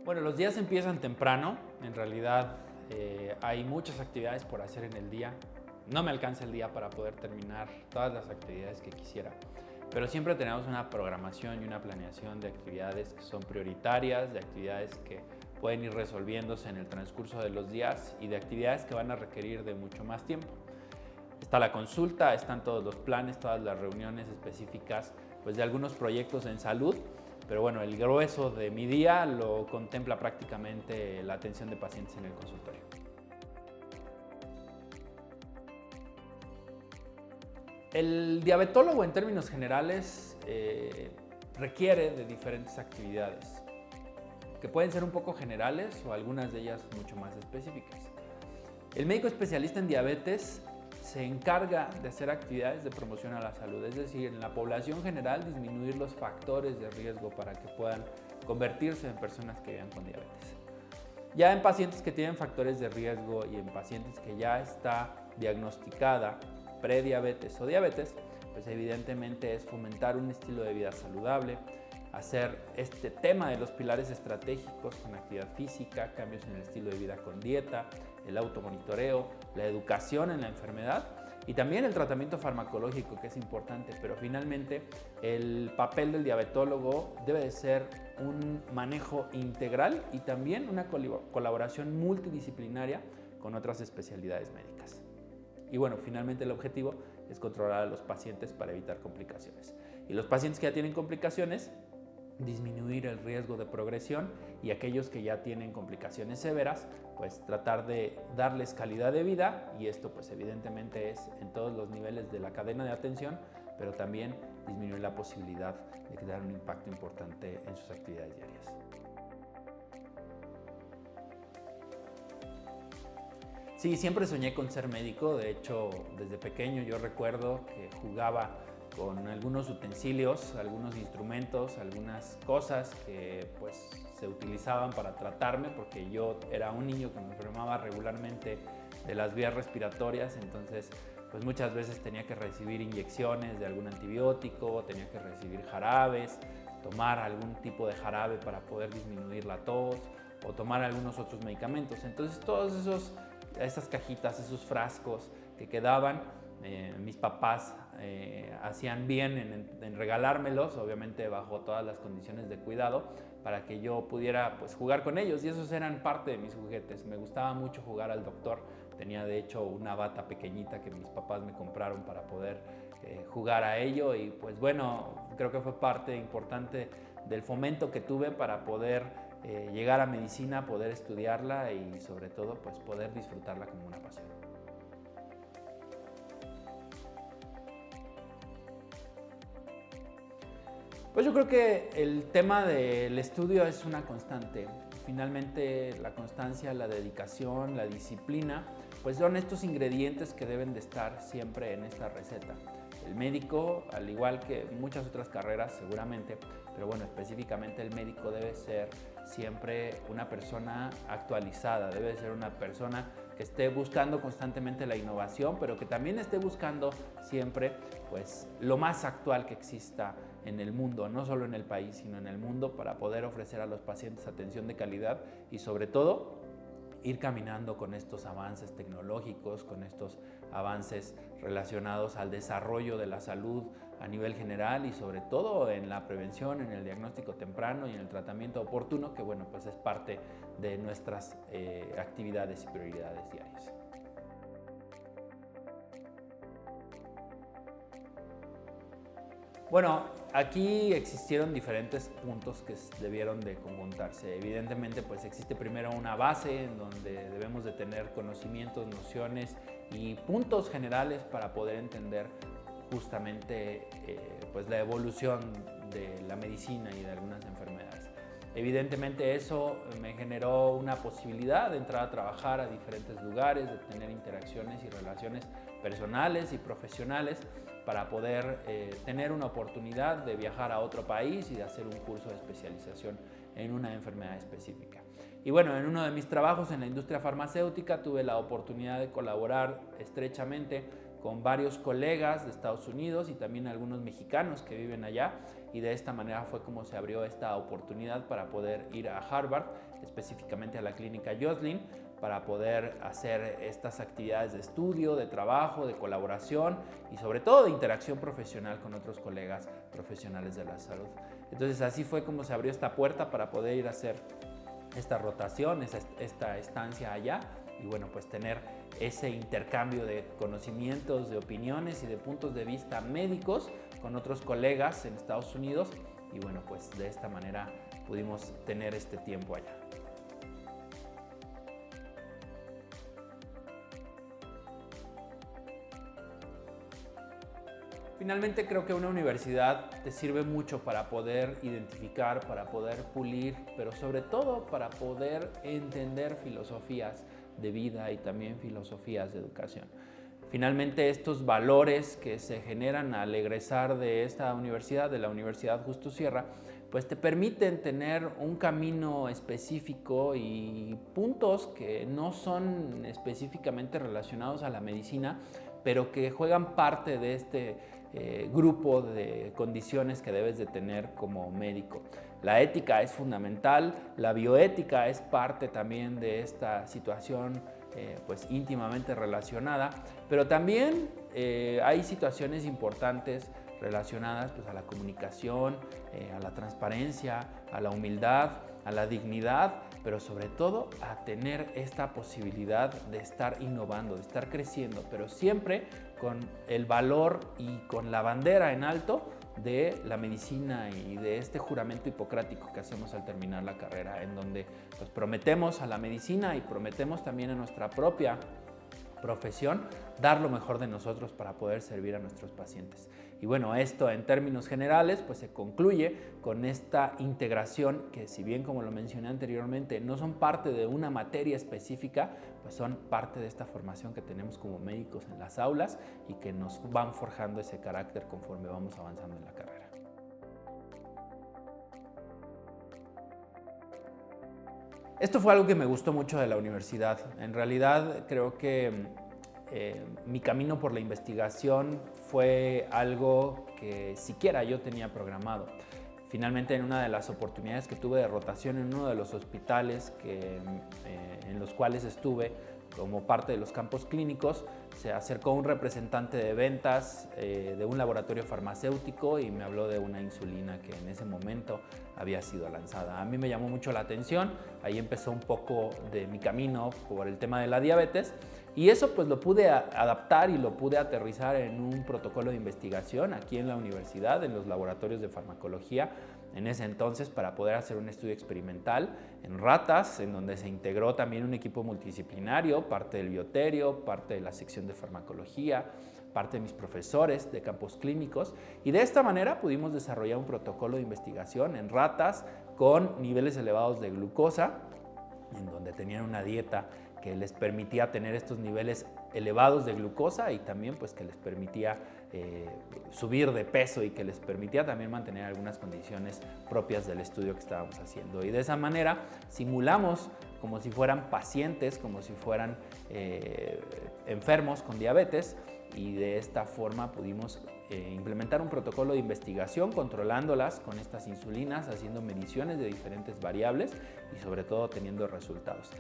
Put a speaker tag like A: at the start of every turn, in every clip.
A: Bueno, los días empiezan temprano. En realidad hay muchas actividades por hacer en el día. No me alcanza el día para poder terminar todas las actividades que quisiera, pero siempre tenemos una programación y una planeación de actividades que son prioritarias, de actividades que pueden ir resolviéndose en el transcurso de los días y de actividades que van a requerir de mucho más tiempo. Está la consulta, están todos los planes, todas las reuniones específicas pues, de algunos proyectos en salud, pero bueno, el grueso de mi día lo contempla prácticamente la atención de pacientes en el consultorio. El diabetólogo en términos generales requiere de diferentes actividades que pueden ser un poco generales o algunas de ellas mucho más específicas. El médico especialista en diabetes se encarga de hacer actividades de promoción a la salud, es decir, en la población general disminuir los factores de riesgo para que puedan convertirse en personas que vivan con diabetes. Ya en pacientes que tienen factores de riesgo y en pacientes que ya está diagnosticada prediabetes o diabetes, pues evidentemente es fomentar un estilo de vida saludable, hacer este tema de los pilares estratégicos con actividad física, cambios en el estilo de vida con dieta, el automonitoreo, la educación en la enfermedad y también el tratamiento farmacológico, que es importante, pero finalmente el papel del diabetólogo debe de ser un manejo integral y también una colaboración multidisciplinaria con otras especialidades médicas. Y bueno, finalmente el objetivo es controlar a los pacientes para evitar complicaciones. Y los pacientes que ya tienen complicaciones, disminuir el riesgo de progresión, y aquellos que ya tienen complicaciones severas, pues tratar de darles calidad de vida, y esto pues evidentemente es en todos los niveles de la cadena de atención, pero también disminuir la posibilidad de crear un impacto importante en sus actividades diarias. Sí, siempre soñé con ser médico. De hecho, desde pequeño yo recuerdo que jugaba con algunos utensilios, algunos instrumentos, algunas cosas que pues se utilizaban para tratarme, porque yo era un niño que me enfermaba regularmente de las vías respiratorias, entonces pues muchas veces tenía que recibir inyecciones de algún antibiótico, tenía que recibir jarabes, tomar algún tipo de jarabe para poder disminuir la tos o tomar algunos otros medicamentos. Entonces esas cajitas, esos frascos que quedaban, mis papás hacían bien en regalármelos, obviamente bajo todas las condiciones de cuidado, para que yo pudiera pues, jugar con ellos, y esos eran parte de mis juguetes. Me gustaba mucho jugar al doctor. Tenía de hecho una bata pequeñita que mis papás me compraron para poder jugar a ello, y pues bueno, creo que fue parte importante del fomento que tuve para poder llegar a medicina, poder estudiarla y sobre todo pues poder disfrutarla como una pasión. Pues yo creo que el tema del estudio es una constante. Finalmente la constancia, la dedicación, la disciplina, pues son estos ingredientes que deben de estar siempre en esta receta. El médico, al igual que muchas otras carreras seguramente, pero bueno, específicamente el médico debe ser siempre una persona actualizada, debe ser una persona que esté buscando constantemente la innovación, pero que también esté buscando siempre pues, lo más actual que exista en el mundo, no solo en el país, sino en el mundo, para poder ofrecer a los pacientes atención de calidad y sobre todo ir caminando con estos avances tecnológicos, con estos avances relacionados al desarrollo de la salud a nivel general y sobre todo en la prevención, en el diagnóstico temprano y en el tratamiento oportuno, que bueno, pues es parte de nuestras actividades y prioridades diarias. Bueno, aquí existieron diferentes puntos que debieron de conjuntarse. Evidentemente, pues existe primero una base en donde debemos de tener conocimientos, nociones y puntos generales para poder entender justamente pues la evolución de la medicina y de algunas enfermedades. Evidentemente eso me generó una posibilidad de entrar a trabajar a diferentes lugares, de tener interacciones y relaciones personales y profesionales para poder tener una oportunidad de viajar a otro país y de hacer un curso de especialización en una enfermedad específica. Y bueno, en uno de mis trabajos en la industria farmacéutica tuve la oportunidad de colaborar estrechamente con varios colegas de Estados Unidos y también algunos mexicanos que viven allá, y de esta manera fue como se abrió esta oportunidad para poder ir a Harvard, específicamente a la clínica Joslin, para poder hacer estas actividades de estudio, de trabajo, de colaboración y sobre todo de interacción profesional con otros colegas profesionales de la salud. Entonces así fue como se abrió esta puerta para poder ir a hacer esta rotación, esta estancia allá y bueno, pues tener ese intercambio de conocimientos, de opiniones y de puntos de vista médicos con otros colegas en Estados Unidos y bueno, pues de esta manera pudimos tener este tiempo allá. Finalmente creo que una universidad te sirve mucho para poder identificar, para poder pulir, pero sobre todo para poder entender filosofías de vida y también filosofías de educación. Finalmente estos valores que se generan al egresar de esta universidad, de la Universidad Justo Sierra, pues te permiten tener un camino específico y puntos que no son específicamente relacionados a la medicina, pero que juegan parte de este grupo de condiciones que debes de tener como médico. La ética es fundamental, la bioética es parte también de esta situación pues íntimamente relacionada, pero también hay situaciones importantes relacionadas pues, a la comunicación, a la transparencia, a la humildad, a la dignidad, pero sobre todo a tener esta posibilidad de estar innovando, de estar creciendo, pero siempre con el valor y con la bandera en alto de la medicina y de este juramento hipocrático que hacemos al terminar la carrera, en donde pues, prometemos a la medicina y prometemos también a nuestra propia profesión dar lo mejor de nosotros para poder servir a nuestros pacientes. Y bueno, esto en términos generales pues se concluye con esta integración que si bien como lo mencioné anteriormente no son parte de una materia específica, pues son parte de esta formación que tenemos como médicos en las aulas y que nos van forjando ese carácter conforme vamos avanzando en la carrera. Esto fue algo que me gustó mucho de la universidad. En realidad creo que mi camino por la investigación fue algo que siquiera yo tenía programado. Finalmente, en una de las oportunidades que tuve de rotación en uno de los hospitales en los cuales estuve como parte de los campos clínicos, se acercó un representante de ventas de un laboratorio farmacéutico y me habló de una insulina que en ese momento había sido lanzada. A mí me llamó mucho la atención, ahí empezó un poco de mi camino por el tema de la diabetes y eso pues lo pude adaptar y lo pude aterrizar en un protocolo de investigación aquí en la universidad, en los laboratorios de farmacología, en ese entonces para poder hacer un estudio experimental en ratas, en donde se integró también un equipo multidisciplinario, parte del bioterio, parte de la sección de farmacología, parte de mis profesores de campos clínicos y de esta manera pudimos desarrollar un protocolo de investigación en ratas con niveles elevados de glucosa, en donde tenían una dieta que les permitía tener estos niveles elevados de glucosa y también pues que les permitía subir de peso y que les permitía también mantener algunas condiciones propias del estudio que estábamos haciendo. Y de esa manera simulamos como si fueran pacientes, como si fueran enfermos con diabetes y de esta forma pudimos implementar un protocolo de investigación controlándolas con estas insulinas, haciendo mediciones de diferentes variables y sobre todo teniendo resultados.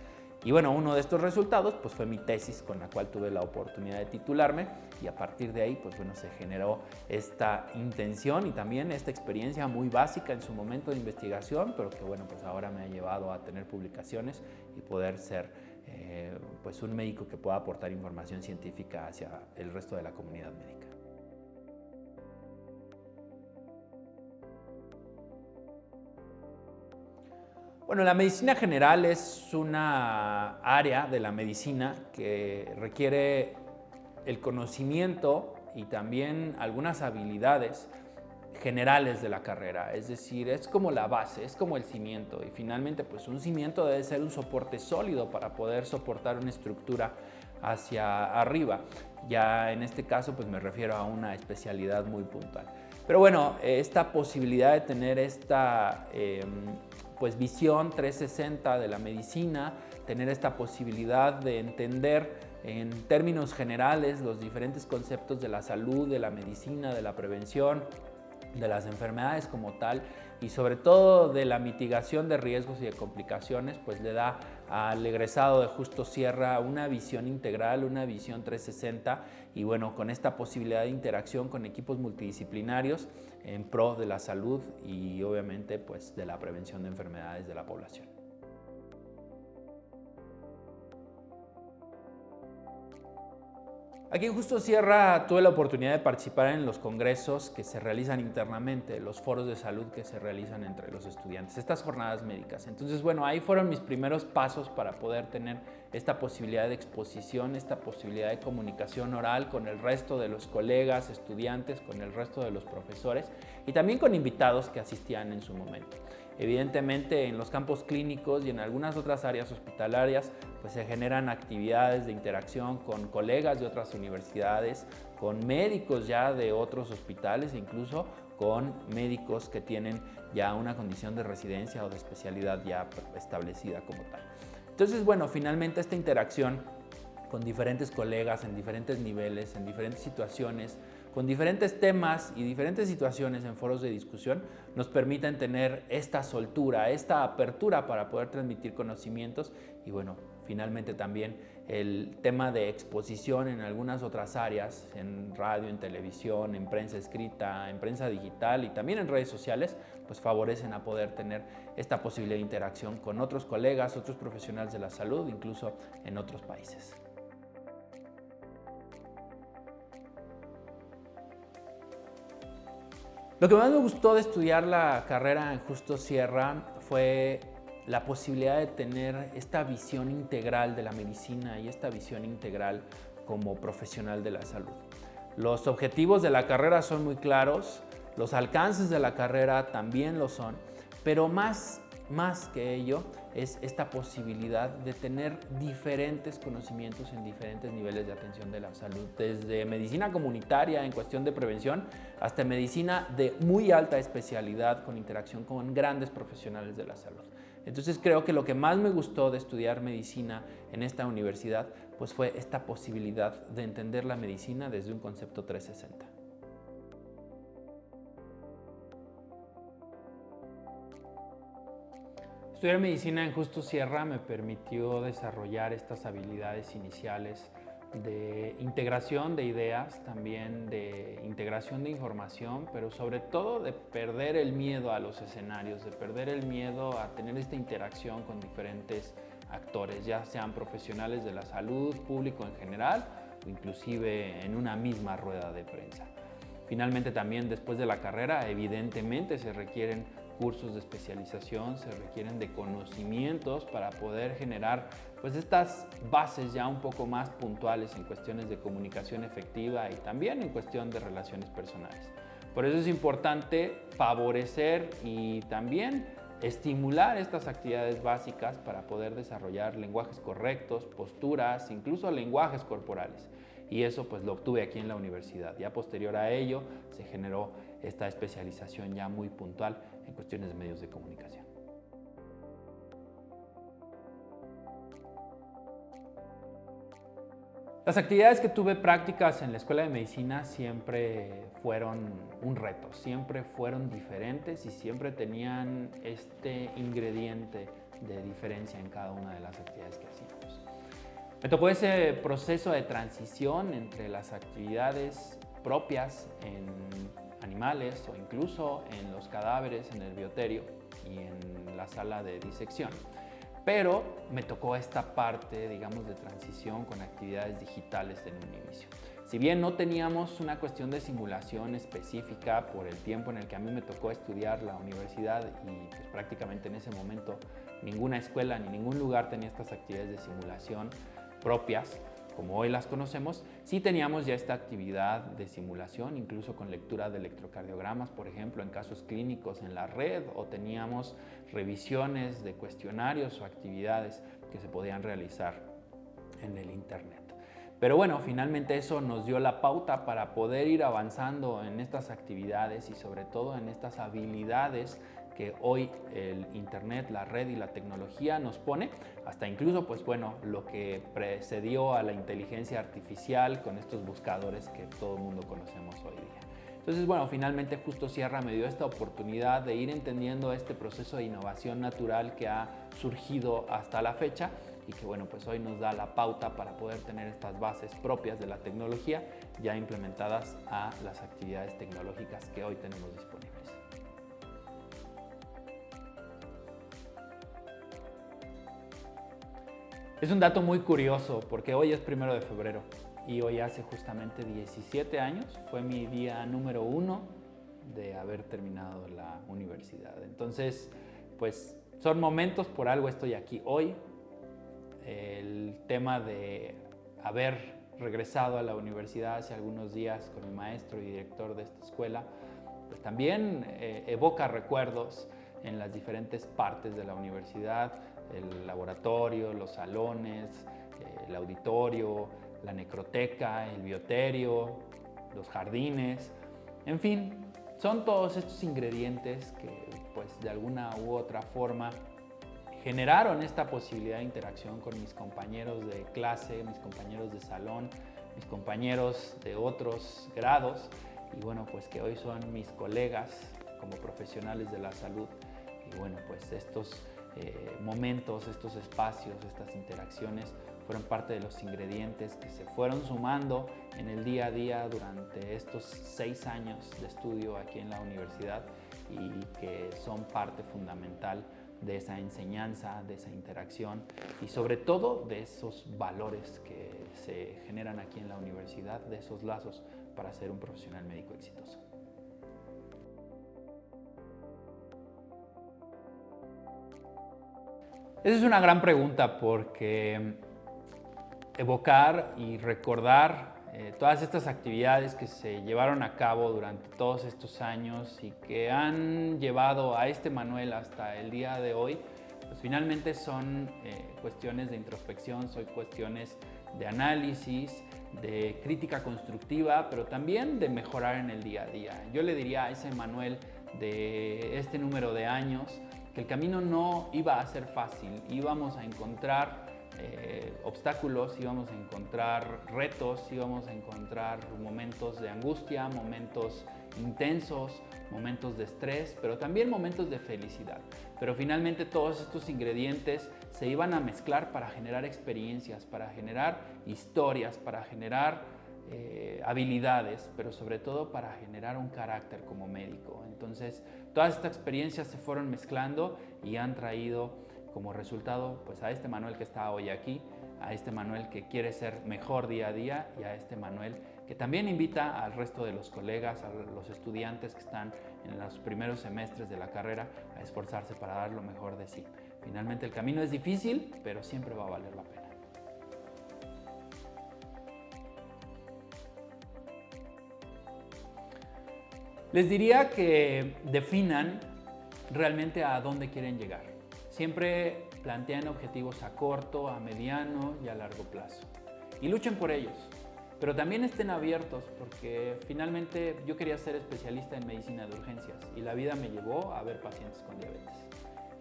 A: Y bueno, uno de estos resultados pues fue mi tesis con la cual tuve la oportunidad de titularme y a partir de ahí pues bueno, se generó esta intención y también esta experiencia muy básica en su momento de investigación, pero que bueno, pues ahora me ha llevado a tener publicaciones y poder ser pues un médico que pueda aportar información científica hacia el resto de la comunidad médica. Bueno, la medicina general es una área de la medicina que requiere el conocimiento y también algunas habilidades generales de la carrera, es decir, es como la base, es como el cimiento y finalmente pues un cimiento debe ser un soporte sólido para poder soportar una estructura hacia arriba. Ya en este caso pues me refiero a una especialidad muy puntual. Pero bueno, esta posibilidad de tener esta pues visión 360 de la medicina, tener esta posibilidad de entender en términos generales los diferentes conceptos de la salud, de la medicina, de la prevención, de las enfermedades como tal y sobre todo de la mitigación de riesgos y de complicaciones, pues le da al egresado de Justo Sierra una visión integral, una visión 360 y bueno, con esta posibilidad de interacción con equipos multidisciplinarios en pro de la salud y obviamente pues de la prevención de enfermedades de la población. Aquí en Justo Sierra tuve la oportunidad de participar en los congresos que se realizan internamente, los foros de salud que se realizan entre los estudiantes, estas jornadas médicas. Entonces, bueno, ahí fueron mis primeros pasos para poder tener esta posibilidad de exposición, esta posibilidad de comunicación oral con el resto de los colegas, estudiantes, con el resto de los profesores y también con invitados que asistían en su momento. Evidentemente en los campos clínicos y en algunas otras áreas hospitalarias pues se generan actividades de interacción con colegas de otras universidades, con médicos ya de otros hospitales e incluso con médicos que tienen ya una condición de residencia o de especialidad ya establecida como tal. Entonces, bueno, finalmente esta interacción con diferentes colegas en diferentes niveles, en diferentes situaciones, con diferentes temas y diferentes situaciones en foros de discusión, nos permiten tener esta soltura, esta apertura para poder transmitir conocimientos y bueno, finalmente también el tema de exposición en algunas otras áreas, en radio, en televisión, en prensa escrita, en prensa digital y también en redes sociales, pues favorecen a poder tener esta posibilidad de interacción con otros colegas, otros profesionales de la salud, incluso en otros países. Lo que más me gustó de estudiar la carrera en Justo Sierra fue la posibilidad de tener esta visión integral de la medicina y esta visión integral como profesional de la salud. Los objetivos de la carrera son muy claros, los alcances de la carrera también lo son, pero más que ello es esta posibilidad de tener diferentes conocimientos en diferentes niveles de atención de la salud, desde medicina comunitaria en cuestión de prevención hasta medicina de muy alta especialidad con interacción con grandes profesionales de la salud. Entonces creo que lo que más me gustó de estudiar medicina en esta universidad pues fue esta posibilidad de entender la medicina desde un concepto 360. Estudiar medicina en Justo Sierra me permitió desarrollar estas habilidades iniciales de integración de ideas, también de integración de información, pero sobre todo de perder el miedo a los escenarios, de perder el miedo a tener esta interacción con diferentes actores, ya sean profesionales de la salud, público en general, o inclusive en una misma rueda de prensa. Finalmente también después de la carrera, evidentemente se requieren cursos de especialización, se requieren de conocimientos para poder generar pues estas bases ya un poco más puntuales en cuestiones de comunicación efectiva y también en cuestión de relaciones personales. Por eso es importante favorecer y también estimular estas actividades básicas para poder desarrollar lenguajes correctos, posturas, incluso lenguajes corporales. Y eso pues lo obtuve aquí en la universidad. Ya posterior a ello se generó esta especialización ya muy puntual en cuestiones de medios de comunicación. Las actividades que tuve prácticas en la Escuela de Medicina siempre fueron un reto, siempre fueron diferentes y siempre tenían este ingrediente de diferencia en cada una de las actividades que hacíamos. Me tocó ese proceso de transición entre las actividades propias en animales o incluso en los cadáveres en el bioterio y en la sala de disección. Pero me tocó esta parte, digamos, de transición con actividades digitales en un inicio. Si bien no teníamos una cuestión de simulación específica por el tiempo en el que a mí me tocó estudiar la universidad y pues, prácticamente en ese momento ninguna escuela ni ningún lugar tenía estas actividades de simulación propias, como hoy las conocemos, sí teníamos ya esta actividad de simulación, incluso con lectura de electrocardiogramas, por ejemplo, en casos clínicos en la red, o teníamos revisiones de cuestionarios o actividades que se podían realizar en el internet. Pero bueno, finalmente eso nos dio la pauta para poder ir avanzando en estas actividades y sobre todo en estas habilidades que hoy el internet, la red y la tecnología nos pone, hasta incluso pues bueno, lo que precedió a la inteligencia artificial con estos buscadores que todo el mundo conocemos hoy día. Entonces, bueno, finalmente Justo Sierra me dio esta oportunidad de ir entendiendo este proceso de innovación natural que ha surgido hasta la fecha y que, bueno, pues hoy nos da la pauta para poder tener estas bases propias de la tecnología ya implementadas a las actividades tecnológicas que hoy tenemos disponibles. Es un dato muy curioso porque hoy es 1 de febrero y hoy hace justamente 17 años fue mi día número 1 de haber terminado la universidad. Entonces, pues son momentos, por algo estoy aquí hoy. El tema de haber regresado a la universidad hace algunos días con mi maestro y director de esta escuela, pues también evoca recuerdos en las diferentes partes de la universidad, el laboratorio, los salones, el auditorio, la necroteca, el bioterio, los jardines, en fin, son todos estos ingredientes que pues de alguna u otra forma generaron esta posibilidad de interacción con mis compañeros de clase, mis compañeros de salón, mis compañeros de otros grados y bueno, pues que hoy son mis colegas como profesionales de la salud y bueno, pues estos momentos, estos espacios, estas interacciones fueron parte de los ingredientes que se fueron sumando en el día a día durante estos 6 años de estudio aquí en la universidad y que son parte fundamental de esa enseñanza, de esa interacción y sobre todo de esos valores que se generan aquí en la universidad, de esos lazos para ser un profesional médico exitoso. Esa es una gran pregunta porque evocar y recordar todas estas actividades que se llevaron a cabo durante todos estos años y que han llevado a este Manuel hasta el día de hoy, pues finalmente son cuestiones de introspección, son cuestiones de análisis, de crítica constructiva, pero también de mejorar en el día a día. Yo le diría a ese Manuel de este número de años que el camino no iba a ser fácil, íbamos a encontrar obstáculos, íbamos a encontrar retos, íbamos a encontrar momentos de angustia, momentos intensos, momentos de estrés, pero también momentos de felicidad. Pero finalmente todos estos ingredientes se iban a mezclar para generar experiencias, para generar historias, para generar habilidades, pero sobre todo para generar un carácter como médico. Entonces, todas estas experiencias se fueron mezclando y han traído como resultado pues a este Manuel que está hoy aquí, a este Manuel que quiere ser mejor día a día y a este Manuel que también invita al resto de los colegas, a los estudiantes que están en los primeros semestres de la carrera a esforzarse para dar lo mejor de sí. Finalmente el camino es difícil, pero siempre va a valer la pena. Les diría que definan realmente a dónde quieren llegar. Siempre plantean objetivos a corto, a mediano y a largo plazo. Y luchen por ellos. Pero también estén abiertos porque finalmente yo quería ser especialista en medicina de urgencias y la vida me llevó a ver pacientes con diabetes.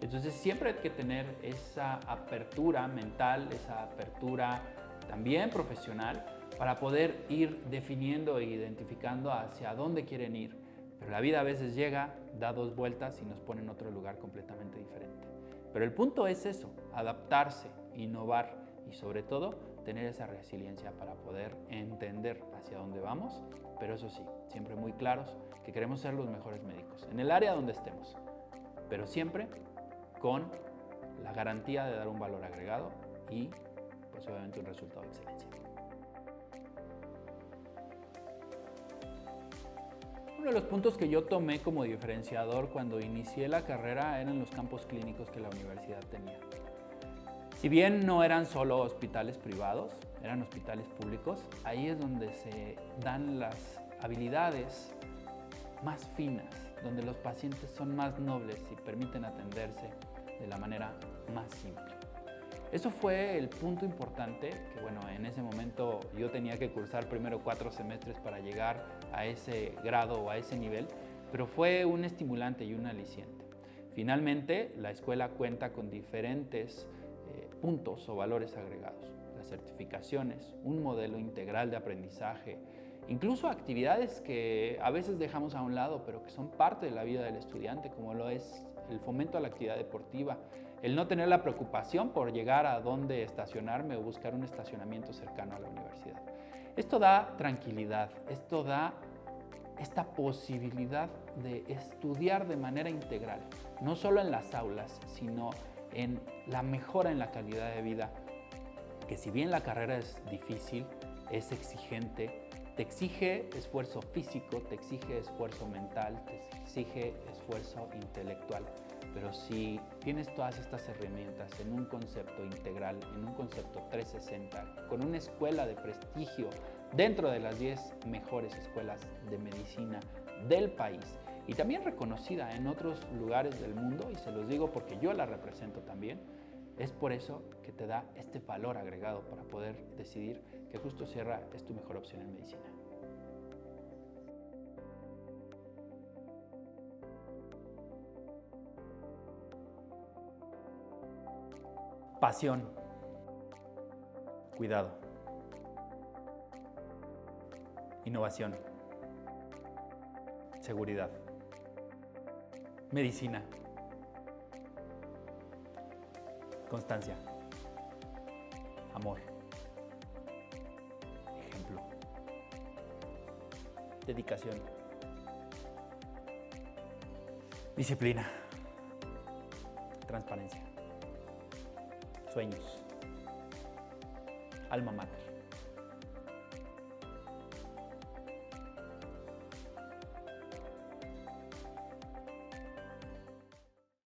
A: Entonces siempre hay que tener esa apertura mental, esa apertura también profesional para poder ir definiendo e identificando hacia dónde quieren ir. Pero la vida a veces llega, da 2 vueltas y nos pone en otro lugar completamente diferente. Pero el punto es eso, adaptarse, innovar y sobre todo tener esa resiliencia para poder entender hacia dónde vamos, pero eso sí, siempre muy claros que queremos ser los mejores médicos en el área donde estemos, pero siempre con la garantía de dar un valor agregado y pues obviamente un resultado de excelencia. Uno de los puntos que yo tomé como diferenciador cuando inicié la carrera eran los campos clínicos que la universidad tenía. Si bien no eran solo hospitales privados, eran hospitales públicos, ahí es donde se dan las habilidades más finas, donde los pacientes son más nobles y permiten atenderse de la manera más simple. Eso fue el punto importante, que bueno, en ese momento yo tenía que cursar primero 4 semestres para llegar a ese grado o a ese nivel, pero fue un estimulante y un aliciente. Finalmente, la escuela cuenta con diferentes puntos o valores agregados, las certificaciones, un modelo integral de aprendizaje incluso actividades que a veces dejamos a un lado, pero que son parte de la vida del estudiante, como lo es el fomento a la actividad deportiva, el no tener la preocupación por llegar a dónde estacionarme o buscar un estacionamiento cercano a la universidad. Esto da tranquilidad, esto da esta posibilidad de estudiar de manera integral, no solo en las aulas, sino en la mejora en la calidad de vida, que si bien la carrera es difícil, es exigente, te exige esfuerzo físico, te exige esfuerzo mental, te exige esfuerzo intelectual. Pero si tienes todas estas herramientas en un concepto integral, en un concepto 360, con una escuela de prestigio dentro de las 10 mejores escuelas de medicina del país y también reconocida en otros lugares del mundo, y se los digo porque yo la represento también, es por eso que te da este valor agregado para poder decidir que Justo Sierra es tu mejor opción en medicina. Pasión, cuidado, innovación, seguridad, medicina, constancia, amor, ejemplo, dedicación, disciplina, transparencia, sueños, alma mater.